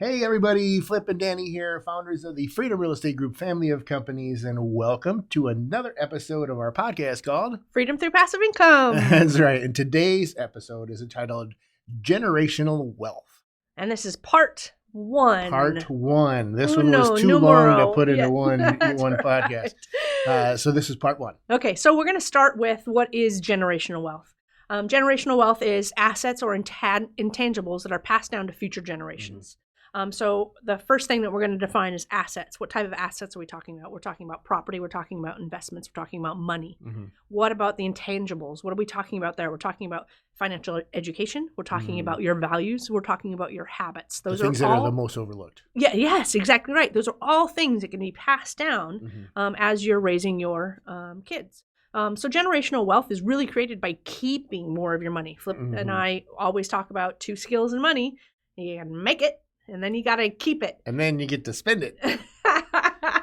Hey everybody, Flip and Danny here, founders of the Freedom Real Estate Group family of companies, and welcome to another episode of our podcast called Freedom Through Passive Income. That's right. And today's episode is entitled Generational Wealth. And this is part one. Part one. This one was too long to put into one podcast. So this is part one. Okay, so we're going to start with what is generational wealth. Generational wealth is assets or intangibles that are passed down to future generations. So the first thing that we're going to define is assets. What type of assets are we talking about? We're talking about property. We're talking about investments. We're talking about money. What about the intangibles? What are we talking about there? We're talking about financial education. We're talking about your values. We're talking about your habits. Those the things are that all are the most overlooked. Yeah. Yes, exactly right. Those are all things that can be passed down as you're raising your kids. So generational wealth is really created by keeping more of your money. Flip and I always talk about two skills in money. You can make it, and then you got to keep it. And then you get to spend it.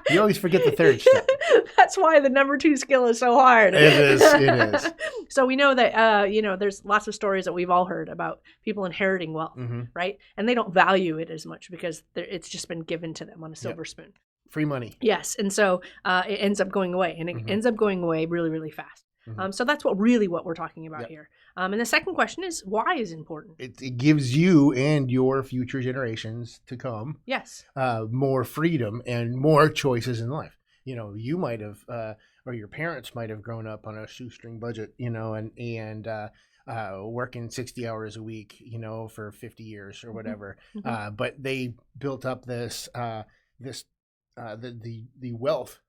You always forget the third step. That's why the number two skill is so hard. It is. So we know that, there's lots of stories that we've all heard about people inheriting wealth, right? And they don't value it as much because it's just been given to them on a silver spoon. Free money. Yes. And so it ends up going away, and it ends up going away really, really fast. So that's what we're talking about here. And the second question is, why is important? It gives you and your future generations to come more freedom and more choices in life. You know, you might have, or your parents might have grown up on a shoestring budget, and working 60 hours a week, for 50 years or whatever. But they built up the wealth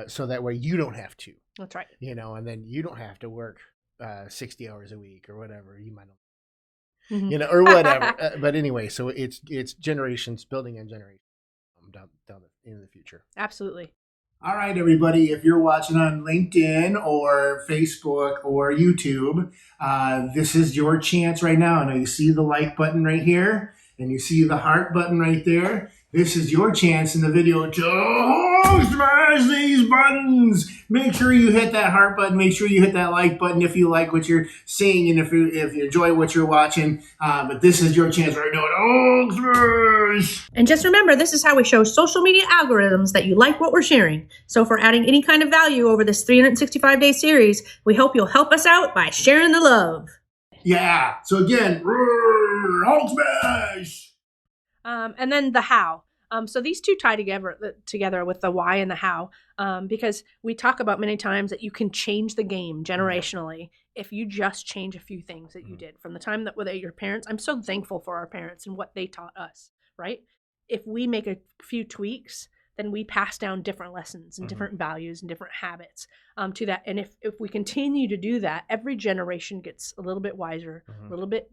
so that way you don't have to. That's right. And then you don't have to work 60 hours a week or whatever. You might not, or whatever. But anyway, so it's generations, building on generations down in the future. Absolutely. All right, everybody, if you're watching on LinkedIn or Facebook or YouTube, this is your chance right now. Now you see the like button right here, and you see the heart button right there. This is your chance in the video to smash these buttons. Make sure you hit that heart button. Make sure you hit that like button if you like what you're seeing and if you enjoy what you're watching. But this is your chance right now. Smash! And just remember, this is how we show social media algorithms that you like what we're sharing. So if we're adding any kind of value over this 365-day series, we hope you'll help us out by sharing the love. Yeah. So again, Hulk smash! And then the how. So these two tie together with the why and the how, because we talk about many times that you can change the game generationally if you just change a few things that you did from the time that with your parents. I'm so thankful for our parents and what they taught us, right? If we make a few tweaks, then we pass down different lessons and different values and different habits to that. And if we continue to do that, every generation gets a little bit wiser, a little bit,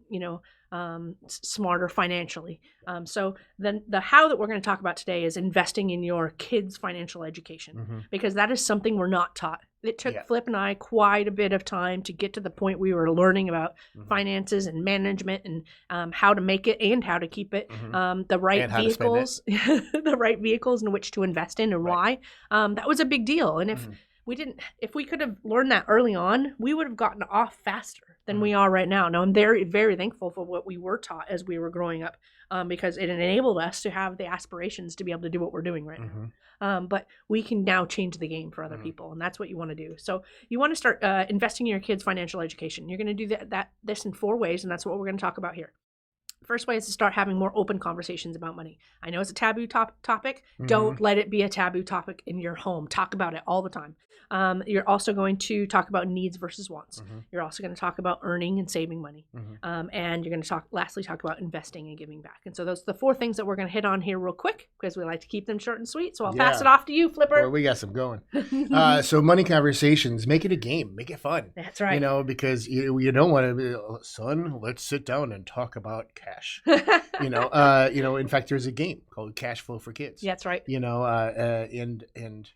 smarter financially. So then the how that we're going to talk about today is investing in your kids' financial education, because that is something we're not taught. It took Flip and I quite a bit of time to get to the point we were learning about finances and management and how to make it and how to keep it, the right vehicles, the right vehicles in which to invest in and why. That was a big deal. And if we could have learned that early on, we would have gotten off faster than we are right now. Now, I'm very, very thankful for what we were taught as we were growing up, because it enabled us to have the aspirations to be able to do what we're doing right now. But we can now change the game for other people, and that's what you want to do. So you want to start investing in your kids' financial education. You're going to do this in 4 ways, and that's what we're going to talk about here. First way is to start having more open conversations about money. I know it's a taboo topic. Don't let it be a taboo topic in your home. Talk about it all the time. You're also going to talk about needs versus wants. You're also going to talk about earning and saving money. And you're going to lastly talk about investing and giving back. And so those are the 4 things that we're going to hit on here real quick, because we like to keep them short and sweet. So I'll pass it off to you, Flipper. Well, we got some going. So money conversations, make it a game, make it fun. That's right. Because you don't want to be, son, let's sit down and talk about cash. In fact, there's a game called Cash Flow for Kids. That's right. And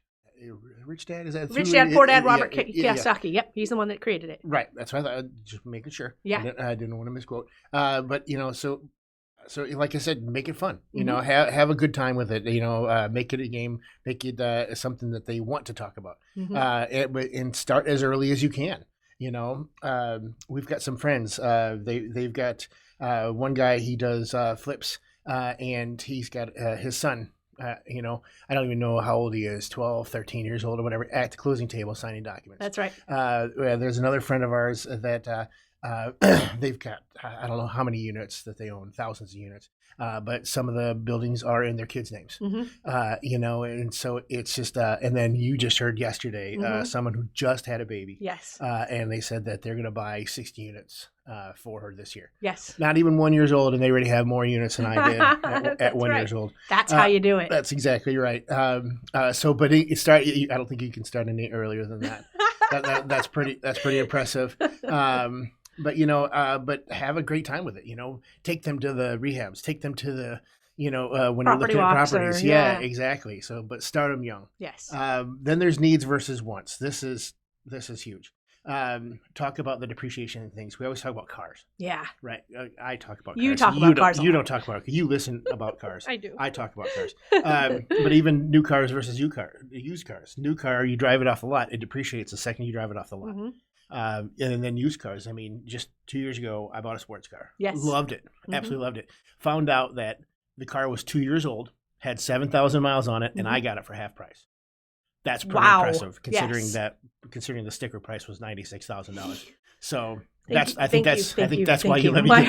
Rich Dad, is that Rich Dad, Poor Dad, Robert Kiyosaki. Yep, he's the one that created it. Right. That's why I thought, just making sure. Yeah. I didn't want to misquote. But so like I said, make it fun. Have a good time with it. Make it a game. Make it something that they want to talk about. And start as early as you can. We've got some friends. They've got one guy. He does flips and he's got his son. You know, I don't even know how old he is, 12, 13 years old or whatever, at the closing table signing documents. That's right. There's another friend of ours that they've got, I don't know how many units that they own, thousands of units, but some of the buildings are in their kids' names, you know, and so it's just, and then you just heard yesterday, someone who just had a baby. Yes. And they said that they're going to buy 60 units for her this year. Yes. Not even 1 year old, and they already have more units than I did at 1 year old. That's how you do it. That's exactly right. So, but it start. I don't think you can start any earlier than that. That's pretty impressive. But you know, but have a great time with it. You know, take them to the rehabs. Take them to the, you know, when you're looking at properties. Yeah, exactly. So, but start them young. Yes. Then there's needs versus wants. This is huge. Talk about the depreciation and things. We always talk about cars. Yeah. Right. I talk about cars. You talk about cars. You don't talk about cars. You listen about cars. I do. I talk about cars. But even new cars versus used cars. New car, you drive it off the lot. It depreciates the second you drive it off the lot. And then used cars. I mean, just 2 years ago, I bought a sports car. Yes. Loved it. Absolutely loved it. Found out that the car was 2 years old, had 7,000 miles on it, and I got it for half price. That's pretty impressive, considering considering the sticker price was $96,000. So I think that's why you let me get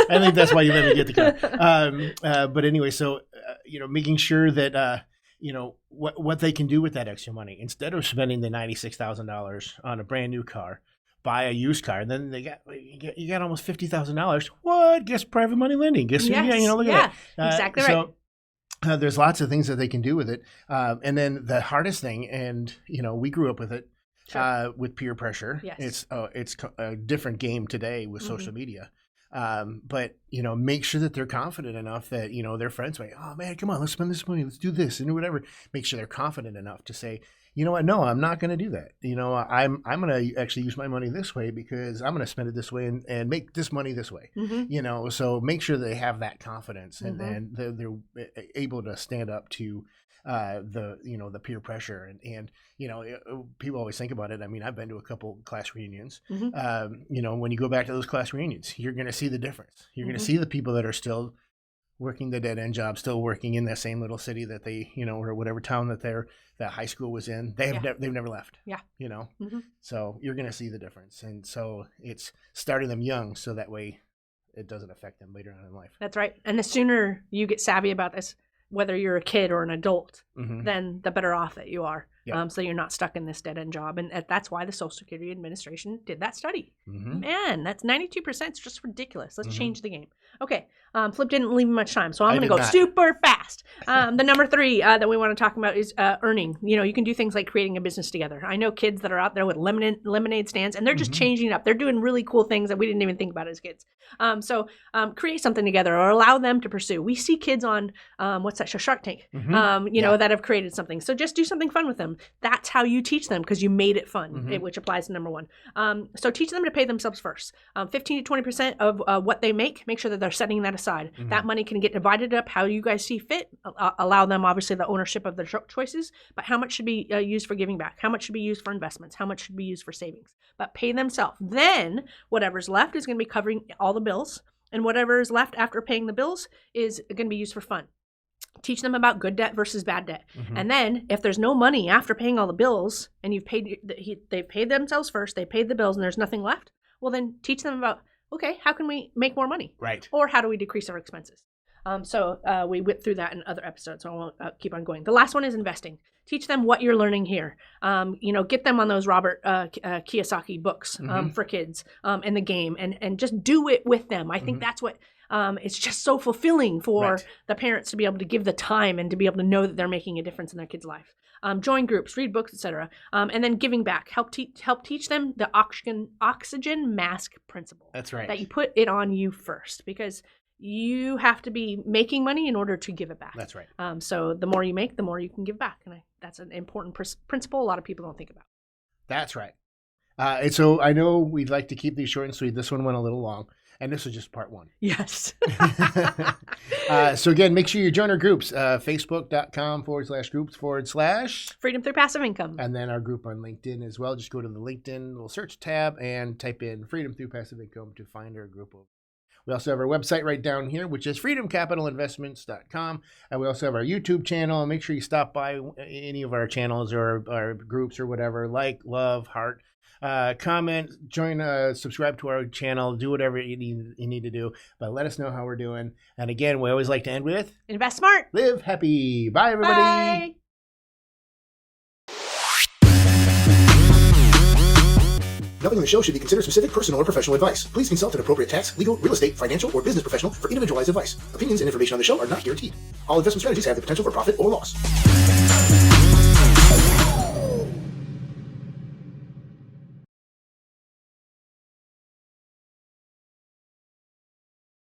I think that's why you let me get the car. But anyway, so you know, making sure that you know what they can do with that extra money instead of spending the $96,000 on a brand new car. Buy a used car, and then you got almost $50,000. What? Guess private money lending. Guess you know, look at that. Exactly right. So there's lots of things that they can do with it, and then the hardest thing, and you know, we grew up with it, with peer pressure. Yes. It's a different game today with social media. But you know, make sure that they're confident enough that, you know, their friends say, "Oh man, come on, let's spend this money, let's do this and whatever." Make sure they're confident enough to say, "You know what? No, I'm not going to do that. You know, I'm going to actually use my money this way because I'm going to spend it this way and make this money this way." You know, so make sure they have that confidence and they're able to stand up to the peer pressure and you know, people always think about it. I mean, I've been to a couple class reunions. You know, when you go back to those class reunions, you're going to see the difference. You're going to see the people that are still working the dead end job, still working in that same little city that they, you know, or whatever town that high school was in. They've never left. Yeah. You know, so you're going to see the difference. And so it's starting them young so that way it doesn't affect them later on in life. That's right. And the sooner you get savvy about this, whether you're a kid or an adult, then the better off that you are. So you're not stuck in this dead end job. And that's why the Social Security Administration did that study. Man, that's 92%. It's just ridiculous. Let's change the game. Okay. Flip didn't leave me much time, so I'm going to go super fast. The number 3 that we want to talk about is earning. You know, you can do things like creating a business together. I know kids that are out there with lemonade stands, and they're just changing it up. They're doing really cool things that we didn't even think about as kids. So create something together or allow them to pursue. We see kids on, what's that show, Shark Tank, you know, that have created something. So just do something fun with them. That's how you teach them because you made it fun, which applies to number 1. So teach them to pay themselves first. 15 to 20% of what they make sure that they're setting that aside. That money can get divided up how you guys see fit. Allow them, obviously, the ownership of their choices, but how much should be used for giving back? How much should be used for investments? How much should be used for savings? But pay themselves. Then whatever's left is going to be covering all the bills, and whatever is left after paying the bills is going to be used for fun. Teach them about good debt versus bad debt. And then if there's no money after paying all the bills and they've paid themselves first, they paid the bills and there's nothing left, well then teach them about, okay, how can we make more money? Right. Or how do we decrease our expenses? So we went through that in other episodes, so I won't keep on going. The last one is investing. Teach them what you're learning here. You know, get them on those Robert Kiyosaki books for kids and the game and just do it with them. I think that's what it's just so fulfilling for the parents to be able to give the time and to be able to know that they're making a difference in their kid's life. Join groups, read books, etc. And then giving back. Help teach them the oxygen mask principle. That's right. That you put it on you first because you have to be making money in order to give it back. That's right. So the more you make, the more you can give back. And that's an important principle a lot of people don't think about. That's right. And so I know we'd like to keep these short and sweet. This one went a little long. And this was just part 1. Yes. So again, make sure you join our groups, facebook.com/groups/ Freedom Through Passive Income. And then our group on LinkedIn as well. Just go to the LinkedIn little search tab and type in Freedom Through Passive Income to find our group of We also have our website right down here, which is freedomcapitalinvestments.com. And we also have our YouTube channel. Make sure you stop by any of our channels or our groups or whatever. Like, love, heart. Comment, join, subscribe to our channel, do whatever you need to do, but let us know how we're doing. And again, we always like to end with Invest smart. live happy. Bye, everybody. Bye. Nothing on the show should be considered specific, personal, or professional advice. Please consult an appropriate tax, legal, real estate, financial, or business professional for individualized advice. Opinions and information on the show are not guaranteed. All investment strategies have the potential for profit or loss.